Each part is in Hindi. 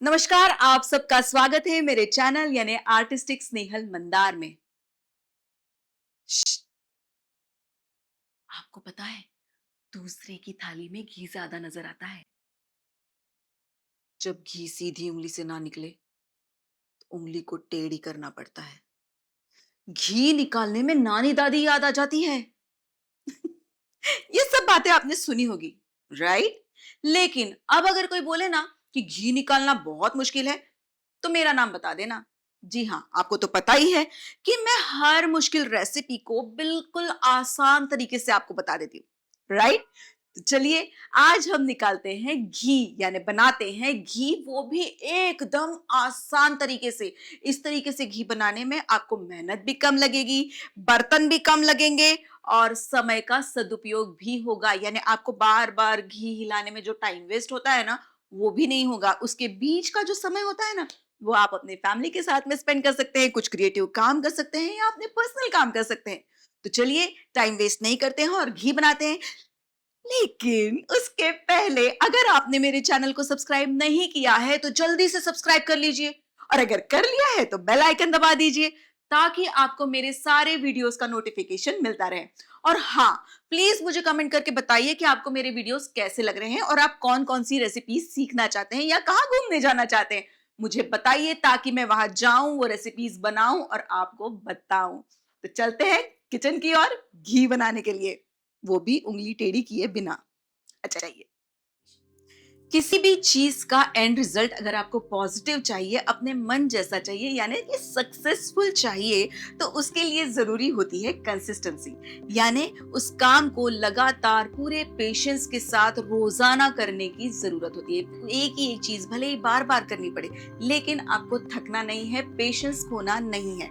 नमस्कार, आप सबका स्वागत है मेरे चैनल यानी आर्टिस्टिक स्नेहल मंदार में। श्श, आपको पता है दूसरे की थाली में घी ज्यादा नजर आता है। जब घी सीधी उंगली से ना निकले तो उंगली को टेढ़ी करना पड़ता है। घी निकालने में नानी दादी याद आ जाती है। ये सब बातें आपने सुनी होगी, राइट? लेकिन अब अगर कोई बोले ना कि घी निकालना बहुत मुश्किल है तो मेरा नाम बता देना। जी हाँ, आपको तो पता ही है कि मैं हर मुश्किल रेसिपी को बिल्कुल आसान तरीके से आपको बता देती हूँ, राइट? तो चलिए आज हम निकालते हैं घी यानी बनाते हैं घी, वो भी एकदम आसान तरीके से। इस तरीके से घी बनाने में आपको मेहनत भी कम लगेगी, बर्तन भी कम लगेंगे और समय का सदुपयोग भी होगा। यानी आपको बार बार घी हिलाने में जो टाइम वेस्ट होता है ना, वो भी नहीं होगा। उसके बीच का जो समय होता है ना, वो आप अपने फैमिली के साथ में स्पेंड कर सकते हैं, कुछ क्रिएटिव काम कर सकते हैं या अपने पर्सनल काम कर सकते हैं। तो चलिए टाइम वेस्ट नहीं करते हैं और घी बनाते हैं। लेकिन उसके पहले अगर आपने मेरे चैनल को सब्सक्राइब नहीं किया है तो जल्दी से सब्सक्राइब कर लीजिए, और अगर कर लिया है तो बेल आइकन दबा दीजिए ताकि आपको मेरे सारे वीडियोस का नोटिफिकेशन मिलता रहे। और हाँ, प्लीज मुझे कमेंट करके बताइए कि आपको मेरे वीडियोस कैसे लग रहे हैं और आप कौन कौन सी रेसिपी सीखना चाहते हैं या कहाँ घूमने जाना चाहते हैं। मुझे बताइए ताकि मैं वहां जाऊं, वो रेसिपीज बनाऊं और आपको बताऊं। तो चलते हैं किचन की ओर घी बनाने के लिए, वो भी उंगली टेढ़ी किए बिना। अच्छा, चाहिए किसी भी चीज का एंड रिजल्ट अगर आपको पॉजिटिव चाहिए, अपने मन जैसा चाहिए, यानी कि सक्सेसफुल चाहिए, तो उसके लिए जरूरी होती है कंसिस्टेंसी। यानी उस काम को लगातार पूरे पेशेंस के साथ रोजाना करने की जरूरत होती है। एक ही एक चीज भले ही बार बार करनी पड़े, लेकिन आपको थकना नहीं है, पेशेंस खोना नहीं है।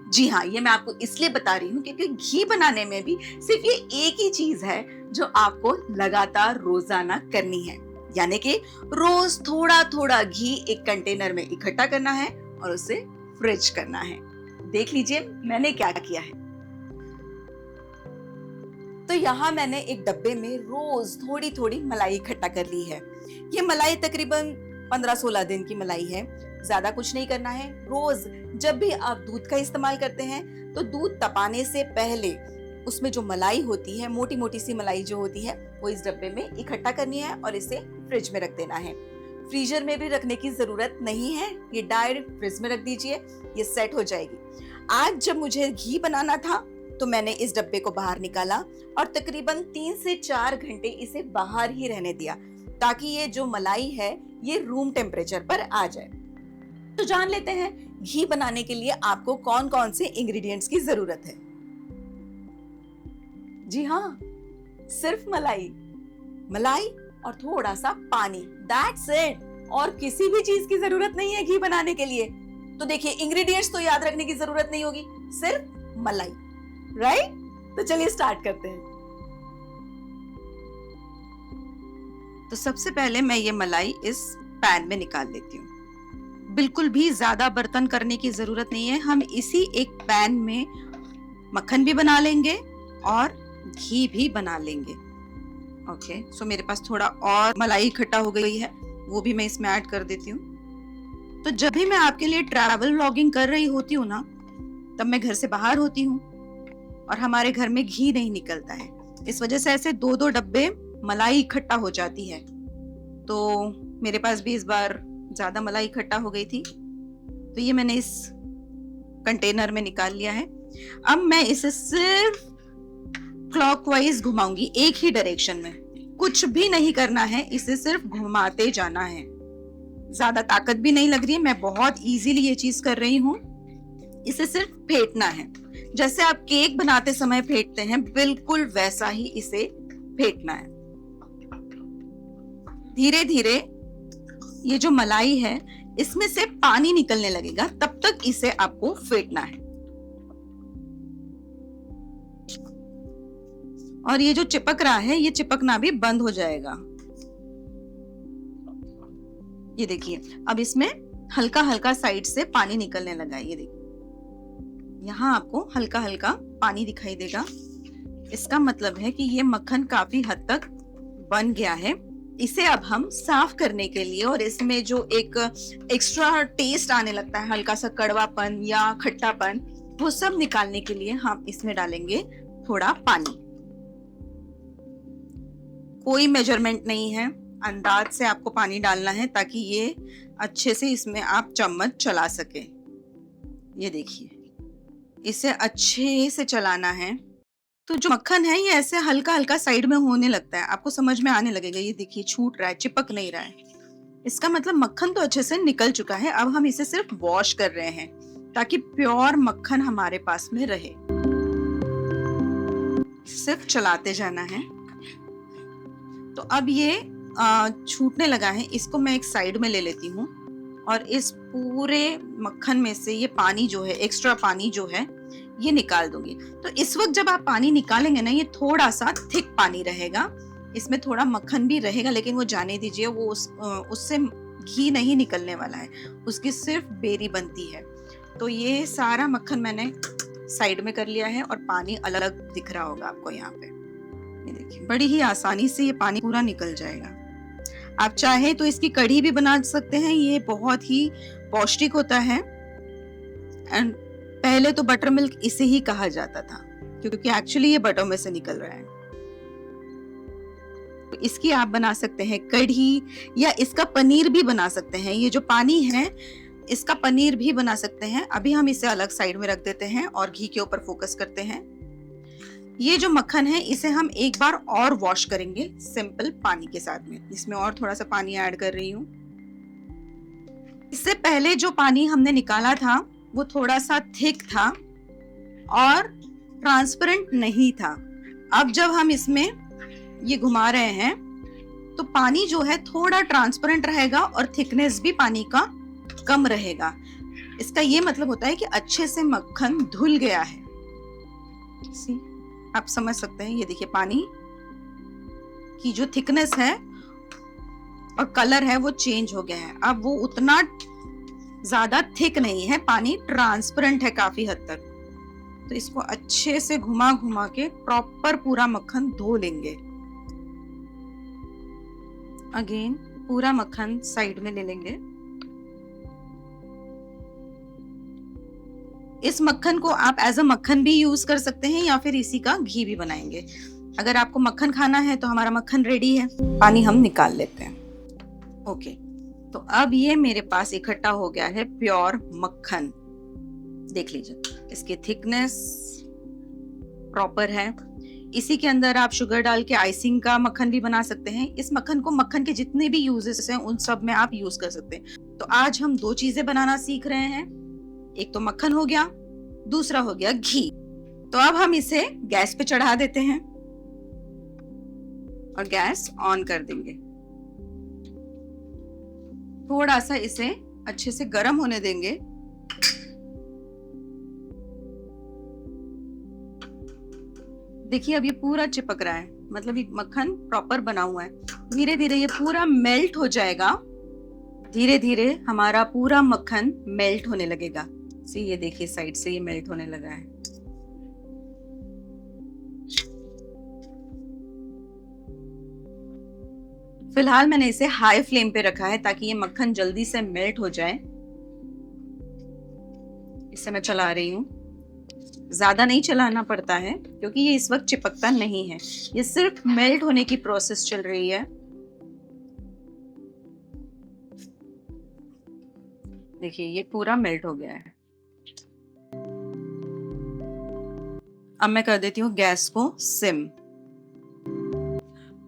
जी हाँ, ये मैं आपको इसलिए बता रही हूँ क्योंकि घी बनाने में भी सिर्फ ये एक ही चीज है जो आपको लगातार रोजाना करनी है। यानी कि रोज थोड़ा थोड़ा घी एक कंटेनर में इकट्ठा करना है और उसे फ्रिज करना है। देख लीजिए मैंने क्या किया है। तो यहाँ मैंने एक डब्बे में रोज थोड़ी थोड़ी मलाई इकट्ठा कर ली है। ये मलाई तकरीबन 15-16 दिन की मलाई है। ज्यादा कुछ नहीं करना है। रोज जब भी आप दूध का इस्तेमाल करते हैं तो दूध तपाने से पहले उसमें जो मलाई होती है, मोटी मोटी सी मलाई जो होती है, वो इस डब्बे में इकट्ठा करनी है और इसे फ्रिज में रख देना है। फ्रीजर में भी रखने की जरूरत नहीं है, ये डायरेक्ट फ्रिज में रख दीजिए, ये सेट हो जाएगी। आज जब मुझे घी बनाना था तो मैंने इस डब्बे को बाहर निकाला और तकरीबन 3 से 4 घंटे इसे बाहर ही रहने दिया ताकि ये जो मलाई है ये रूम टेम्परेचर पर आ जाए। तो जान लेते हैं घी बनाने के लिए आपको कौन कौन से इंग्रेडिएंट्स की जरूरत है। जी हाँ, सिर्फ मलाई, मलाई और थोड़ा सा पानी, दैट्स इट। और किसी भी चीज की जरूरत नहीं है घी बनाने के लिए। तो देखिए इंग्रेडिएंट्स तो याद रखने की जरूरत नहीं होगी, सिर्फ मलाई, राइट? तो चलिए स्टार्ट करते हैं। तो सबसे पहले मैं ये मलाई इस पैन में निकाल लेती हूँ। बिल्कुल भी ज्यादा बर्तन करने की जरूरत नहीं है। हम इसी एक पैन में मक्खन भी बना लेंगे और घी भी बना लेंगे। ओके, सो मेरे पास थोड़ा और मलाई इकट्ठा हो गई है, वो भी मैं इसमें ऐड कर देती हूँ। तो जब भी मैं आपके लिए ट्रैवल व्लॉगिंग कर रही होती हूँ ना, तब मैं घर से बाहर होती हूँ और हमारे घर में घी नहीं निकलता है। इस वजह से ऐसे 2-2 डब्बे मलाई इकट्ठा हो जाती है। तो मेरे पास भी इस बार ज्यादा मलाई इकट्ठा हो गई थी, तो ये मैंने इस कंटेनर में निकाल लिया है। अब मैं इसे सिर्फ क्लॉकवाइज घुमाऊंगी, एक ही डायरेक्शन में। कुछ भी नहीं करना है, इसे सिर्फ घुमाते जाना है। ज्यादा ताकत भी नहीं लग रही है, मैं बहुत इजीली ये चीज कर रही हूँ। इसे सिर्फ फेंटना है, जैसे आप केक बनाते समय फेंटते हैं, बिल्कुल वैसा ही इसे फेंटना है। धीरे धीरे ये जो मलाई है इसमें से पानी निकलने लगेगा, तब तक इसे आपको फेंटना है। और ये जो चिपक रहा है ये चिपकना भी बंद हो जाएगा। ये देखिए अब इसमें हल्का हल्का साइड से पानी निकलने लगा है। ये देखिए यहाँ आपको हल्का हल्का पानी दिखाई देगा। इसका मतलब है कि ये मक्खन काफी हद तक बन गया है इसे अब हम साफ करने के लिए और इसमें जो एक एक्स्ट्रा टेस्ट आने लगता है, हल्का सा कड़वापन या खट्टापन, वो सब निकालने के लिए हम इसमें डालेंगे थोड़ा पानी। कोई मेजरमेंट नहीं है, अंदाज से आपको पानी डालना है ताकि ये अच्छे से इसमें आप चम्मच चला सके। ये देखिए, इसे अच्छे से चलाना है। तो जो मक्खन है ये ऐसे हल्का हल्का साइड में होने लगता है, आपको समझ में आने लगेगा। ये देखिए छूट रहा है, चिपक नहीं रहा है। इसका मतलब मक्खन तो अच्छे से निकल चुका है। अब हम इसे सिर्फ वॉश कर रहे हैं ताकि प्योर मक्खन हमारे पास में रहे। सिर्फ चलाते जाना है। तो अब ये छूटने लगा है, इसको मैं एक साइड में ले लेती हूँ और इस पूरे मक्खन में से ये पानी जो है, एक्स्ट्रा पानी जो है, ये निकाल दूंगी। तो इस वक्त जब आप पानी निकालेंगे ना, ये थोड़ा सा थिक पानी रहेगा, इसमें थोड़ा मक्खन भी रहेगा, लेकिन वो जाने दीजिए, वो उससे घी नहीं निकलने वाला है, उसकी सिर्फ बेरी बनती है। तो ये सारा मक्खन मैंने साइड में कर लिया है और पानी अलग दिख रहा होगा आपको यहाँ पे। ये देखिए, बड़ी ही आसानी से ये पानी पूरा निकल जाएगा। आप चाहे तो इसकी कढ़ी भी बना सकते हैं, ये बहुत ही पौष्टिक होता है। एंड पहले तो बटर मिल्क इसे ही कहा जाता था, क्योंकि एक्चुअली ये बटर में से निकल रहा है। तो इसकी आप बना सकते हैं कढ़ी, या इसका पनीर भी बना सकते हैं। ये जो पानी है इसका पनीर भी बना सकते हैं। अभी हम इसे अलग साइड में रख देते हैं और घी के ऊपर फोकस करते हैं। ये जो मक्खन है इसे हम एक बार और वॉश करेंगे सिंपल पानी के साथ में। इसमें और थोड़ा सा पानी ऐड कर रही हूँ। इससे पहले जो पानी हमने निकाला था वो थोड़ा सा थिक था और ट्रांसपेरेंट नहीं था। अब जब हम इसमें ये घुमा रहे हैं तो पानी जो है थोड़ा ट्रांसपेरेंट रहेगा और थिकनेस भी पानी का कम रहेगा। इसका ये मतलब होता है कि अच्छे से मक्खन धुल गया है। आप समझ सकते हैं, ये देखिए पानी की जो थिकनेस है और कलर है वो चेंज हो गया है। अब वो उतना ज्यादा थिक नहीं है, पानी ट्रांसपेरेंट है काफी हद तक। तो इसको अच्छे से घुमा घुमा के प्रॉपर पूरा मक्खन धो लेंगे। अगेन पूरा मक्खन साइड में ले लेंगे। इस मक्खन को आप एज अ मक्खन भी यूज कर सकते हैं या फिर इसी का घी भी बनाएंगे। अगर आपको मक्खन खाना है तो हमारा मक्खन रेडी है। पानी हम निकाल लेते हैं। ओके, तो अब ये मेरे पास इकट्ठा हो गया है प्योर मक्खन। देख लीजिए, इसकी थिकनेस प्रॉपर है। इसी के अंदर आप शुगर डाल के आइसिंग का मक्खन भी बना सकते हैं। इस मक्खन को मक्खन के जितने भी यूजेस हैं उन सब में आप यूज कर सकते हैं। तो आज हम दो चीजें बनाना सीख रहे हैं। एक तो मक्खन हो गया, दूसरा हो गया घी। तो अब हम इसे गैस पे चढ़ा देते हैं और गैस ऑन कर देंगे। थोड़ा सा इसे अच्छे से गर्म होने देंगे। देखिए अब ये पूरा चिपक रहा है, मतलब ये मक्खन प्रॉपर बना हुआ है। धीरे धीरे ये पूरा मेल्ट हो जाएगा। धीरे धीरे हमारा पूरा मक्खन मेल्ट होने लगेगा। सी ये देखिए साइड से ये मेल्ट होने लगा है। फिलहाल मैंने इसे हाई फ्लेम पे रखा है ताकि ये मक्खन जल्दी से मेल्ट हो जाए। इसे मैं चला रही हूँ। ज्यादा नहीं चलाना पड़ता है क्योंकि ये इस वक्त चिपकता नहीं है, ये सिर्फ मेल्ट होने की प्रोसेस चल रही है। देखिए ये पूरा मेल्ट हो गया है। अब मैं कर देती हूँ गैस को सिम।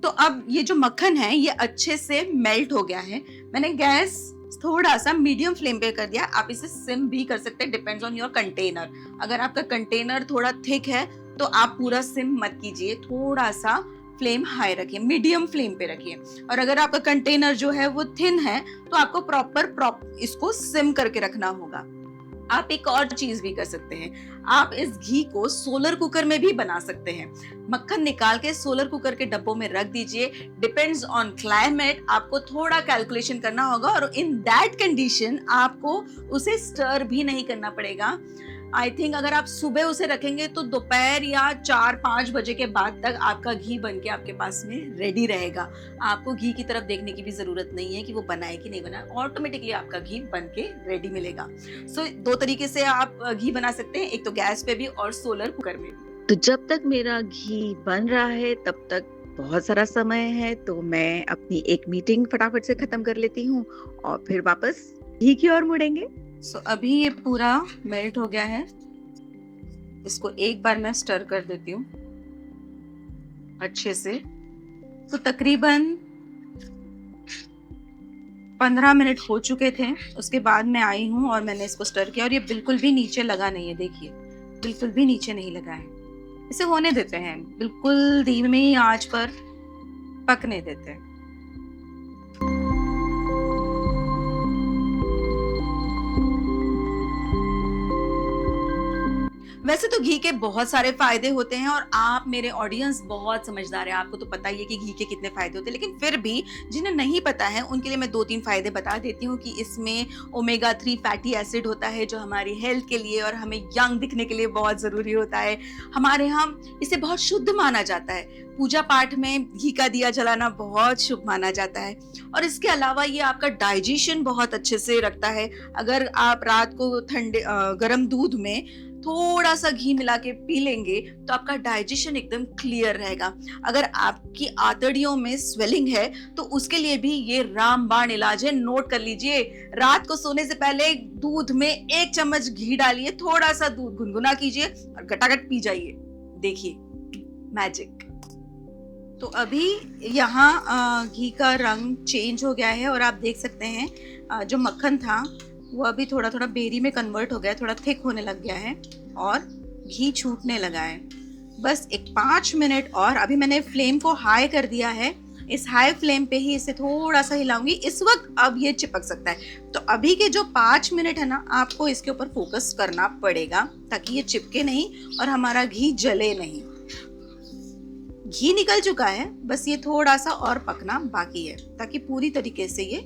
तो अब ये जो मक्खन है ये अच्छे से मेल्ट हो गया है। मैंने गैस थोड़ा सा मीडियम फ्लेम पे कर दिया। आप इसे सिम भी कर सकते हैं, डिपेंड्स ऑन योर कंटेनर। अगर आपका कंटेनर थोड़ा थिक है तो आप पूरा सिम मत कीजिए, थोड़ा सा फ्लेम हाई रखिए, मीडियम फ्लेम पे रखिए। और अगर आपका कंटेनर जो है वो थिन है तो आपको प्रॉपर इसको सिम करके रखना होगा। आप एक और चीज भी कर सकते हैं, आप इस घी को सोलर कुकर में भी बना सकते हैं। मक्खन निकाल के सोलर कुकर के डब्बों में रख दीजिए। डिपेंड्स ऑन क्लाइमेट, आपको थोड़ा कैलकुलेशन करना होगा और इन दैट कंडीशन आपको उसे स्टर भी नहीं करना पड़ेगा। आई थिंक अगर आप सुबह उसे रखेंगे तो दोपहर या 4-5 बजे के बाद तक आपका घी बन के आपके पास में रेडी रहेगा। आपको घी की तरफ देखने की भी ज़रूरत नहीं है कि वो बना है कि नहीं बना, ऑटोमेटिकली आपका घी बन के रेडी मिलेगा। सो 2 तरीके से आप घी बना सकते हैं, एक तो गैस पे भी और सोलर कुकर में भी। तो जब तक मेरा घी बन रहा है तब तक बहुत सारा समय है, तो मैं अपनी एक मीटिंग फटाफट से खत्म कर लेती हूँ और फिर वापस घी की ओर मुड़ेंगे। सो अभी ये पूरा मेल्ट हो गया है, इसको एक बार मैं स्टर कर देती हूँ अच्छे से। तो तकरीबन 15 मिनट हो चुके थे, उसके बाद मैं आई हूँ और मैंने इसको स्टर किया और ये बिल्कुल भी नीचे लगा नहीं है। देखिए बिल्कुल भी नीचे नहीं लगा है। इसे होने देते हैं, बिल्कुल धीमी आंच पर पकने देते हैं। वैसे तो घी के बहुत सारे फायदे होते हैं और आप मेरे ऑडियंस बहुत समझदार है, आपको तो पता ही है कि घी के कितने फायदे होते हैं, लेकिन फिर भी जिन्हें नहीं पता है उनके लिए मैं 2-3 फायदे बता देती हूँ कि इसमें ओमेगा 3 फैटी एसिड होता है जो हमारी हेल्थ के लिए और हमें यंग दिखने के लिए बहुत जरूरी होता है। हमारे यहाँ इसे बहुत शुद्ध माना जाता है, पूजा पाठ में घी का दिया जलाना बहुत शुभ माना जाता है। और इसके अलावा ये आपका डाइजेशन बहुत अच्छे से रखता है। अगर आप रात को ठंडे गर्म दूध में थोड़ा सा घी मिला के पी लेंगे तो आपका डाइजेशन एकदम क्लियर रहेगा। अगर आपकी आंतड़ियों में स्वेलिंग है तो उसके लिए भी ये रामबाण इलाज है, नोट कर लीजिए। रात को सोने से पहले दूध में 1 चम्मच घी डालिए, थोड़ा सा दूध गुनगुना कीजिए और गटागट पी जाइए, देखिए मैजिक। तो अभी यहाँ घी का रंग चेंज हो गया है और आप देख सकते हैं जो मक्खन था वो अभी थोड़ा थोड़ा बेरी में कन्वर्ट हो गया है, थोड़ा थिक होने लग गया है और घी छूटने लगा है। बस एक 5 मिनट और, अभी मैंने फ्लेम को हाई कर दिया है, इस हाई फ्लेम पे ही इसे थोड़ा सा हिलाऊंगी। इस वक्त अब ये चिपक सकता है, तो अभी के जो 5 मिनट है ना, आपको इसके ऊपर फोकस करना पड़ेगा ताकि ये चिपके नहीं और हमारा घी जले नहीं। घी निकल चुका है, बस ये थोड़ा सा और पकना बाकी है ताकि पूरी तरीके से ये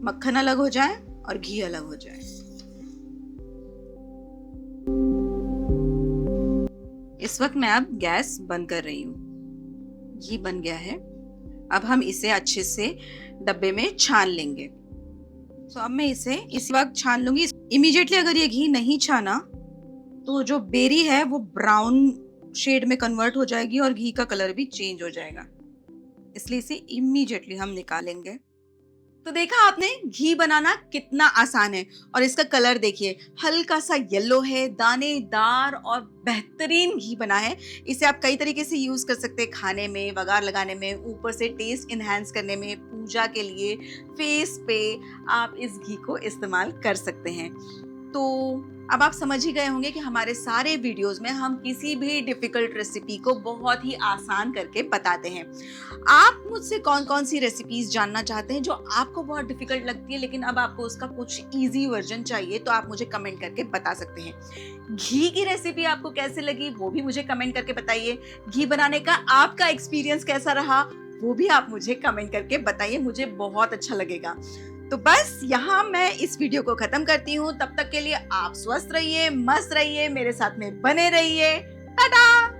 मक्खन अलग हो जाए और घी अलग हो जाए। इस वक्त मैं अब गैस बंद कर रही हूँ। घी बन गया है, अब हम इसे अच्छे से डब्बे में छान लेंगे। तो अब मैं इसे इस वक्त छान लूंगी। इमीडिएटली अगर ये घी नहीं छाना तो जो बेरी है वो ब्राउन शेड में कन्वर्ट हो जाएगी और घी का कलर भी चेंज हो जाएगा, इसलिए इसे इमीडिएटली हम निकालेंगे। तो देखा आपने घी बनाना कितना आसान है और इसका कलर देखिए, हल्का सा येलो है, दानेदार और बेहतरीन घी बना है। इसे आप कई तरीके से यूज कर सकते हैं, खाने में, वगार लगाने में, ऊपर से टेस्ट इनहेंस करने में, पूजा के लिए, फेस पे आप इस घी को इस्तेमाल कर सकते हैं। तो अब आप समझ ही गए होंगे कि हमारे सारे वीडियोस में हम किसी भी डिफिकल्ट रेसिपी को बहुत ही आसान करके बताते हैं। आप मुझसे कौन कौन सी रेसिपीज जानना चाहते हैं जो आपको बहुत डिफिकल्ट लगती है लेकिन अब आपको उसका कुछ इजी वर्जन चाहिए, तो आप मुझे कमेंट करके बता सकते हैं। घी की रेसिपी आपको कैसे लगी वो भी मुझे कमेंट करके बताइए। घी बनाने का आपका एक्सपीरियंस कैसा रहा वो भी आप मुझे कमेंट करके बताइए, मुझे बहुत अच्छा लगेगा। तो बस यहाँ मैं इस वीडियो को खत्म करती हूँ। तब तक के लिए आप स्वस्थ रहिए, मस्त रहिए, मेरे साथ में बने रहिए। टाटा।